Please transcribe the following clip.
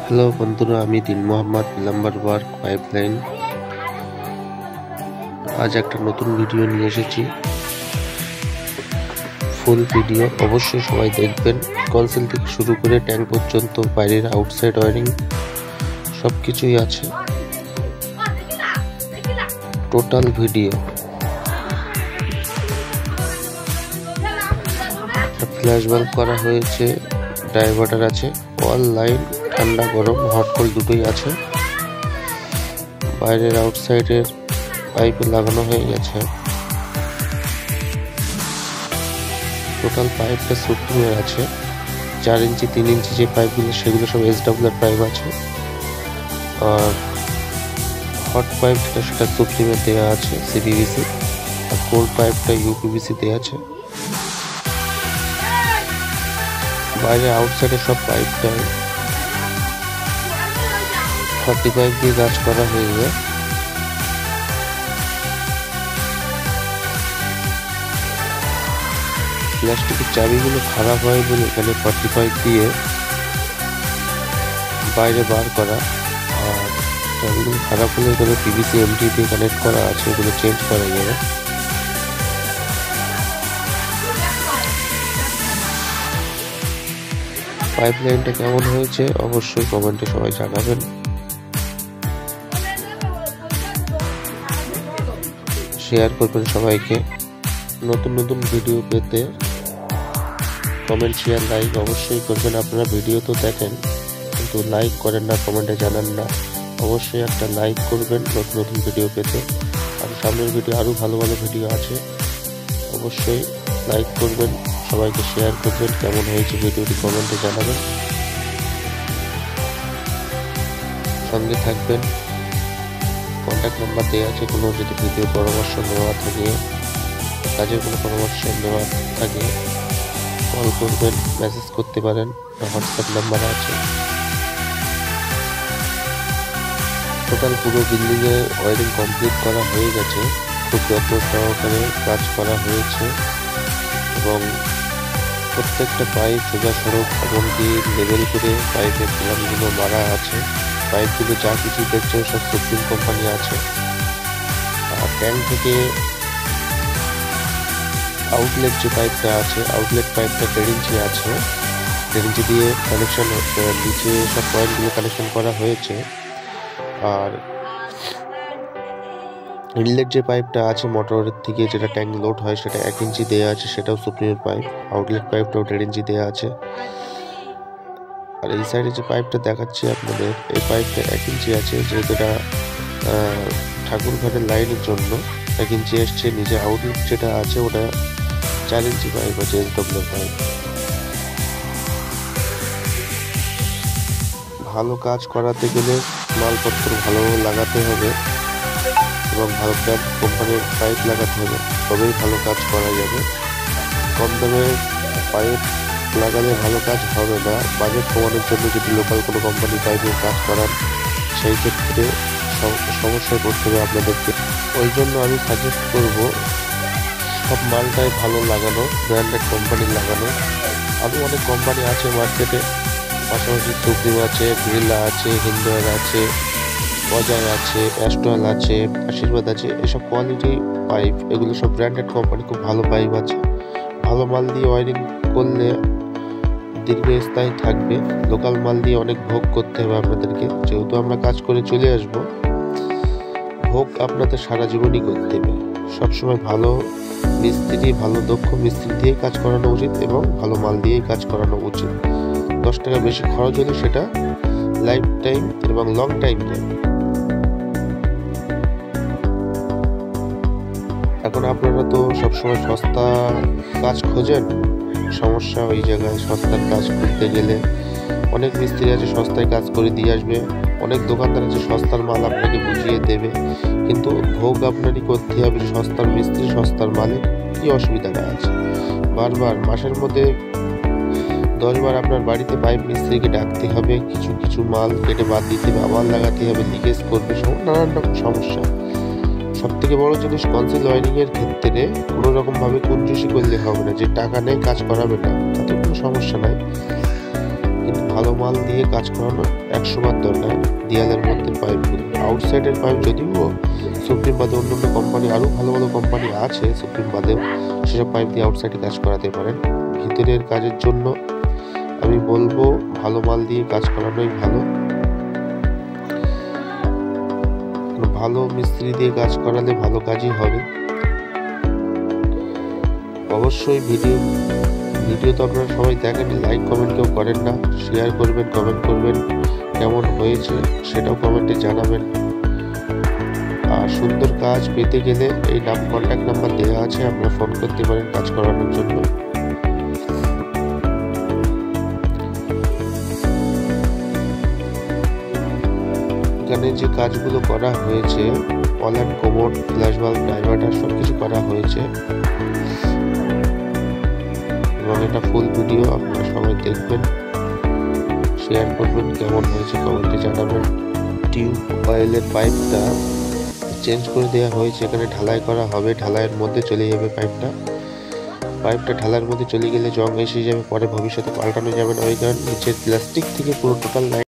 Hello বন্ধুরা, আমি দিন মোহাম্মদ প্লাম্বার ওয়ার্ক পাইপলাইন। আজ একটা নতুন ভিডিও নিয়ে এসেছি। ফুল ভিডিও অবশ্যই সবাই দেখবেন। কনসোল থেকে শুরু করে ট্যাঙ্ক পর্যন্ত, বাইরের আউটসাইড ওয়ারিং সব কিছুই আছে। টোটাল ভিডিও ফ্ল্যাশ বাল্ব করা হয়েছে, ডাইভার্টার আছে, অল লাইন ঠান্ডা গরম হট কোল্ড দুটোই আছে। বাইরের আউটসাইডের পাইপে লাগানো হয়ে গেছে। টোটাল পাইপটা সুপ্রিমের আছে। 4 ইঞ্চি 3 ইঞ্চি যে পাইপগুলো সেগুলো সব SWR পাইপ আছে। আর হট পাইপ সেটা সুপ্রিমের দেওয়া আছে CPVC, আর কোল্ড পাইপটা UPVC দেওয়া আছে। বাইরে আউটসাইডে সব পাইপটাই 40 পাইপ দিয়ে কাজ করা হয়ে যায়। প্লাস্টিকের চাবিগুলো খারাপ হয় বলে এখানে 40 পাইপ দিয়ে বাইরে বার করা, আর চাবিগুলো খারাপ হলে এখানে PVC MT দিয়ে কানেক্ট করা আছে, এগুলো চেঞ্জ করা যাবে। পাইপলাইনটা কেমন হয়েছে অবশ্যই কমেন্টে সবাই জানাবেন। শেয়ার করবেন সবাইকে। নতুন নতুন ভিডিও পেতে কমেন্ট, শেয়ার, লাইক অবশ্যই করবেন। আপনারা ভিডিও তো দেখেন কিন্তু লাইক করেন না, কমেন্টে জানান না। অবশ্যই একটা লাইক করবেন নতুন নতুন ভিডিও পেতে। আর সামনের ভিডিও আরও ভালো ভালো ভিডিও আছে, অবশ্যই লাইক করবেন, সবাইকে শেয়ার করবেন। কেমন হয়েছে ভিডিওটি কমেন্টে জানাবেন। সঙ্গে থাকবেন। কন্ট্যাক্ট নাম্বার দেওয়া আছে, কোনো যদি ভিডিও পরামর্শ নেওয়া থাকে, কাজের কোনো পরামর্শ নেওয়া থাকে কল করবেন, মেসেজ করতে পারেন, হোয়াটসঅ্যাপ নাম্বার আছে। টোটাল পুরো বিল্ডিংয়ে ওয়ারিং কমপ্লিট করা হয়ে গেছে। খুব যত্ন সহকারে কাজ করা হয়েছে এবং প্রত্যেকটা পাইপ সোজা সড়ক এমনকি লেবেল করে পাইপের কলামগুলো মারা আছে। পাইপগুলো যা কিছু দেখছে সব সুপ্রিম কোম্পানি আছে। আর ট্যাঙ্ক থেকে আউটলেট যে পাইপটা আছে, আউটলেট পাইপটা 1.5 ইঞ্চি আছে। 1.5 ইঞ্চি দিয়ে কানেকশন, নিচে সব পয়েন্টগুলো কানেকশন করা হয়েছে। আর ইনলেট যে পাইপটা আছে মোটরের থেকে, যেটা ট্যাঙ্ক লোড হয়, সেটা 1 ইঞ্চি দেওয়া আছে, সেটাও সুপ্রিমের পাইপ। আউটলেট পাইপটাও 1.5 ইঞ্চি দেওয়া আছে। আর এই সাইডে যে পাইপটা দেখাচ্ছি আপনাদের, এই পাইপটা 1 ইঞ্চি আছে, যেটা ঠাকুর ঘরের লাইনের জন্য 1 ইঞ্চি এসছে। নিচে আউটলেট যেটা আছে ওটা 4 ইঞ্চি পাইপ আছে, SWR পাইপ। ভালো কাজ করাতে গেলে মালপত্র ভালো লাগাতে হবে এবং ভালো ব্র্যান্ড কোম্পানির পাইপ লাগাতে হবে, তবেই ভালো কাজ করা যাবে। কম দামে পাইপ লাগালে ভালো কাজ হবে না। বাজেট কমানোর জন্য যদি লোকাল কোনো কোম্পানি পাইপের কাজ করান, সেই ক্ষেত্রে সমস্যায় পড়তে হবে আপনাদেরকে। ওই জন্য আমি সাজেস্ট করব সব মালটাই ভালো লাগানো, ব্র্যান্ডেড কোম্পানির লাগানো। আরও অনেক কোম্পানি আছে মার্কেটে, পাশাপাশি সুপ্রিম আছে, বিড়লা আছে, হিন্দওয়্যার আছে, অজয় আছে, অ্যাস্ট্রাল আছে, আশীর্বাদ আছে। এসব কোয়ালিটি পাইপ, এগুলো সব ব্র্যান্ডেড কোম্পানি, খুব ভালো পাইপ আছে। ভালো মাল দিয়ে ওয়ারিং করলে দীর্ঘস্থায়ী থাকবে। লোকাল মাল দিয়ে অনেক ভোগ করতে হবে আপনাদেরকে, যেহেতু আমরা কাজ করে চলে আসব, ভোগ আপনাদের সারা জীবনই করতে হবে। সবসময় ভালো মিস্ত্রি, ভালো দক্ষ মিস্ত্রি দিয়ে কাজ করানো উচিত এবং ভালো মাল দিয়েই কাজ করানো উচিত। 10 টাকা বেশি খরচ হলে সেটা লাইফ টাইম এবং লং টাইম যায়। এখন আপনারা তো সবসময় সস্তা কাজ খোঁজেন, সমস্যা ওই জায়গায়। সস্তার কাজ করতে গেলে অনেক মিস্ত্রি আছে সস্তায় কাজ করে দিয়ে আসবে, অনেক দোকানদার আছে সস্তার মাল আপনাকে বুঝিয়ে দেবে, কিন্তু ভোগ আপনারই করতে হবে। সস্তার মিস্ত্রি, সস্তার মালে কি অসুবিধাটা আছে? বারবার মাসের মধ্যে 10 বার আপনার বাড়িতে পাইপ মিস্ত্রিকে ডাকতে হবে, কিছু কিছু মাল কেটে বাদ দিতে হবে, আবার লাগাতে হবে, লিকেজ করবে, নানান রকম সমস্যা। সব থেকে বড় জিনিস, কনসিল ওয়ারিং এর ক্ষেত্রে কোনো রকম ভাবে কঞ্জুসি করলে হবে না। যে টাকা নেই কাজ করাবে না, তাতে কোনো সমস্যা নাই, কিন্তু ভালো মাল দিয়ে কাজ করানো 100 বার দরকার। দেয়ালের মধ্যে পাইপগুলো, আউটসাইডের পাইপ যদিও সুপ্রিম বাদে অন্যান্য কোম্পানি, আরও ভালো ভালো কোম্পানি আছে সুপ্রিম বাদেও, সেসব পাইপ দিয়ে আউটসাইডে কাজ করাতে পারেন। ভিতরের কাজের জন্য আমি বলবো ভালো মাল দিয়ে কাজ করানোই ভালো। ভালো মিস্ত্রি দিয়ে কাজ করালে ভালো কাজই হবে। অবশ্যই ভিডিও তো আপনারা সবাই দেখেন, লাইক কমেন্ট কেউ করেন না, শেয়ার করবেন, কমেন্ট করবেন, কেমন হয়েছে সেটাও কমেন্টে জানাবেন। আর সুন্দর কাজ পেতে গেলে এই কন্ট্যাক্ট নাম্বার দেওয়া আছে, আপনারা ফোন করতে পারেন কাজ করানোর জন্য। এখানে যে কাজগুলো করা হয়েছে, all and commode, flash bulb, diverter সব কিছু করা হয়েছে এবং এটা ফুল ভিডিও আপনারা সবাই দেখবেন, শেয়ার করবেন, কেমন হয়েছে কমেন্টে জানাবেন। টিউব অয়েলের পাইপটা চেঞ্জ করে দেওয়া হয়েছে, এখানে ঢালাই করা হবে, ঢালাইয়ের মধ্যে চলে যাবে পাইপটা ঢালাইয়ের মধ্যে চলে গেলে জং এসে যাবে, পরে ভবিষ্যতে পাল্টানো যাবে না, ওই কারণে নিচের প্লাস্টিক থেকে পুরো টোটাল লাইন